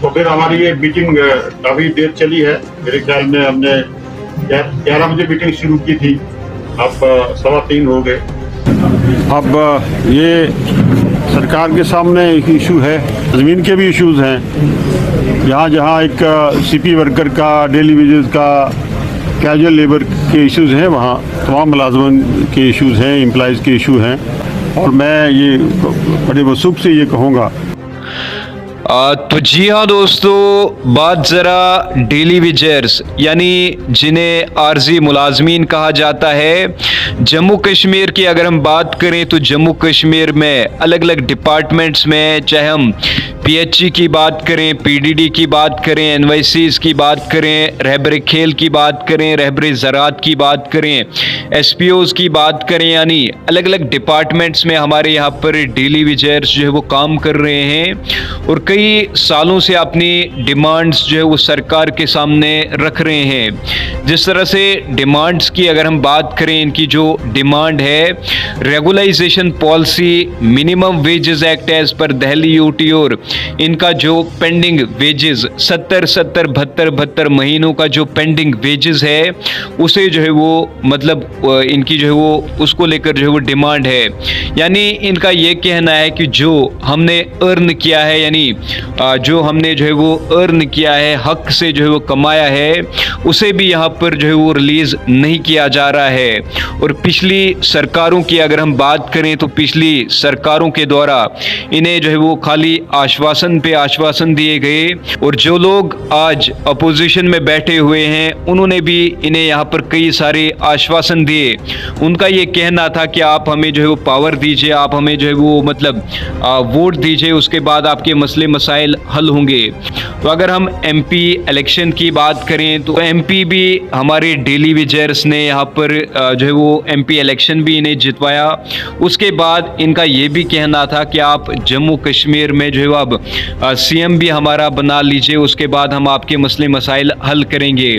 तो फिर हमारी ये मीटिंग काफी देर चली है। मेरे ख्याल में हमने 11 बजे मीटिंग शुरू की थी, अब 3:15 हो गए। अब ये सरकार के सामने एक इशू है, ज़मीन के भी इश्यूज़ हैं। जहाँ जहाँ एक सीपी वर्कर का, डेली वेजेस का, कैजुअल लेबर के इश्यूज़ हैं, वहाँ तमाम मुलाजमन के इश्यूज़ हैं, एम्प्लॉइज़ के इशू हैं। और मैं ये बड़े वसूख से ये कहूँगा तो जी हाँ दोस्तों, बात ज़रा डेली वेजर्स यानी जिन्हें आर्जी मुलाजमीन कहा जाता है, जम्मू कश्मीर की अगर हम बात करें तो जम्मू कश्मीर में अलग अलग डिपार्टमेंट्स में, चाहे हम पीएचई की बात करें, पीडीडी की बात करें, एनवाईसीज की बात करें, रहबर खेल की बात करें, रहबर ज़रात की बात करें, एसपीओज़ की बात करें, यानी अलग अलग डिपार्टमेंट्स में हमारे यहाँ पर डेली वेजर्स जो है वो काम कर रहे हैं और कई सालों से अपनी डिमांड्स जो है वो सरकार के सामने रख रहे हैं। जिस तरह से डिमांड्स की अगर हम बात करें, इनकी जो डिमांड है regularisation policy, minimum wages act as per Delhi UT, और इनका जो पेंडिंग वेजेस 72 महीनों का जो पेंडिंग वेजेस है उसे जो है वो मतलब इनकी जो है वो उसको लेकर जो है वो डिमांड है। यानी इनका ये कहना है कि जो हमने अर्न किया है, यानी जो हमने जो है वो अर्न किया है, हक से जो है वो कमाया है, उसे भी यहाँ पर जो है वो रिलीज नहीं किया जा रहा है। और पिछली सरकारों की अगर हम बात करें तो पिछली सरकारों के द्वारा इन्हें जो है वो खाली आश्वासन पे आश्वासन दिए गए, और जो लोग आज अपोजिशन में बैठे हुए हैं उन्होंने भी इन्हें यहाँ पर कई सारे आश्वासन दिए। उनका ये कहना था कि आप हमें जो है वो पावर दीजिए, आप हमें जो है वो मतलब वोट दीजिए, उसके बाद आपके मसले मसाइल हल होंगे। तो अगर हम एमपी इलेक्शन की बात करें तो एमपी भी हमारे डेली वेजर्स ने यहाँ पर जो है वो एमपी इलेक्शन भी इन्हें जितवाया। उसके बाद इनका ये भी कहना था कि आप जम्मू कश्मीर में जो है अब सीएम भी हमारा बना लीजिए, उसके बाद हम आपके मसले मसाइल हल करेंगे।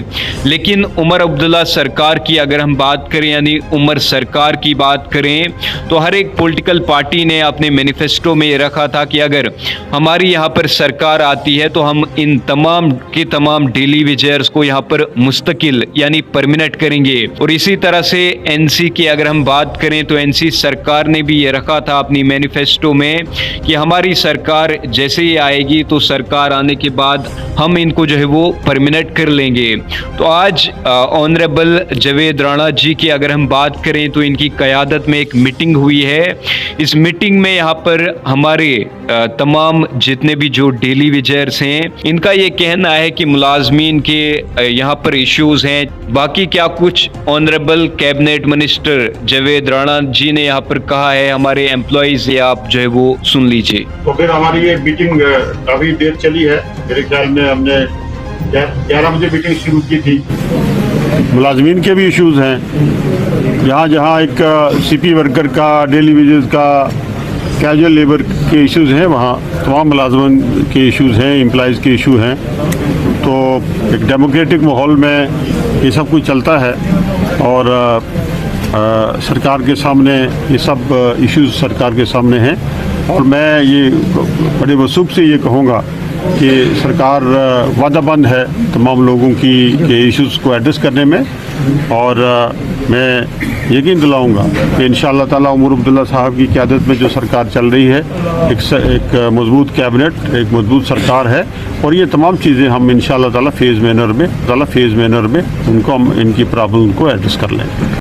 लेकिन उमर अब्दुल्ला सरकार की अगर हम बात करें, यानी उमर सरकार की बात करें, तो हर एक पॉलिटिकल पार्टी ने अपने मैनिफेस्टो में ये रखा था कि अगर हमारी यहाँ पर सरकार आती है तो हम इन तमाम के तमाम डेली वेजर्स को यहाँ पर मुस्तकिल यानी परमानेंट करेंगे। और इसी तरह से एनसी की अगर हम बात करें तो एनसी सरकार ने भी ये रखा था अपनी मैनिफेस्टो में कि हमारी सरकार जैसे ही आएगी तो सरकार आने के बाद हम इनको जो है वो परमानेंट कर लेंगे। तो आज ऑनरेबल जावेद राणा जी की अगर हम बात करें तो इनकी क़यादत में एक मीटिंग हुई है। इस मीटिंग में यहाँ पर हमारे तमाम जितने भी जो डेली वेजर्स हैं, इनका ये कहना है कि मुलाजमीन के यहाँ पर इश्यूज हैं। बाकी क्या कुछ honourable cabinet minister Javed Rana ji ने यहाँ पर कहा है हमारे एम्प्लॉइज, या आप जो है वो सुन लीजिए। तो फिर हमारी ये मीटिंग काफी देर चली है। मेरे ख्याल में हमने 11 बजे मीटिंग शुरू की थी। मुलाजमीन के भी इश्यूज़ हैं। जहाँ जहाँ एक सीपी वर्कर का, डेली वेजेस का, कैजुअल लेबर के इश्यूज़ हैं, वहाँ तमाम मुलाजमन के इश्यूज़ हैं, एम्प्लॉइज़ के इशू हैं। तो एक डेमोक्रेटिक माहौल में ये सब कुछ चलता है और सरकार के सामने ये सब इश्यूज़ सरकार के सामने हैं। और मैं ये बड़े वसूख से ये कहूँगा कि सरकार वादाबंद है तमाम लोगों की के इश्यूज़ को एड्रेस करने में। और मैं यकीन दिलाऊंगा कि इंशाअल्लाह ताला उमर अब्दुल्ला साहब की क़यादत में जो सरकार चल रही है, एक मजबूत कैबिनेट, एक मजबूत सरकार है, और ये तमाम चीज़ें हम इंशाअल्लाह ताला फेज़ मैनर में उनको हम इनकी प्रॉब्लम को एड्रेस कर लेंगे।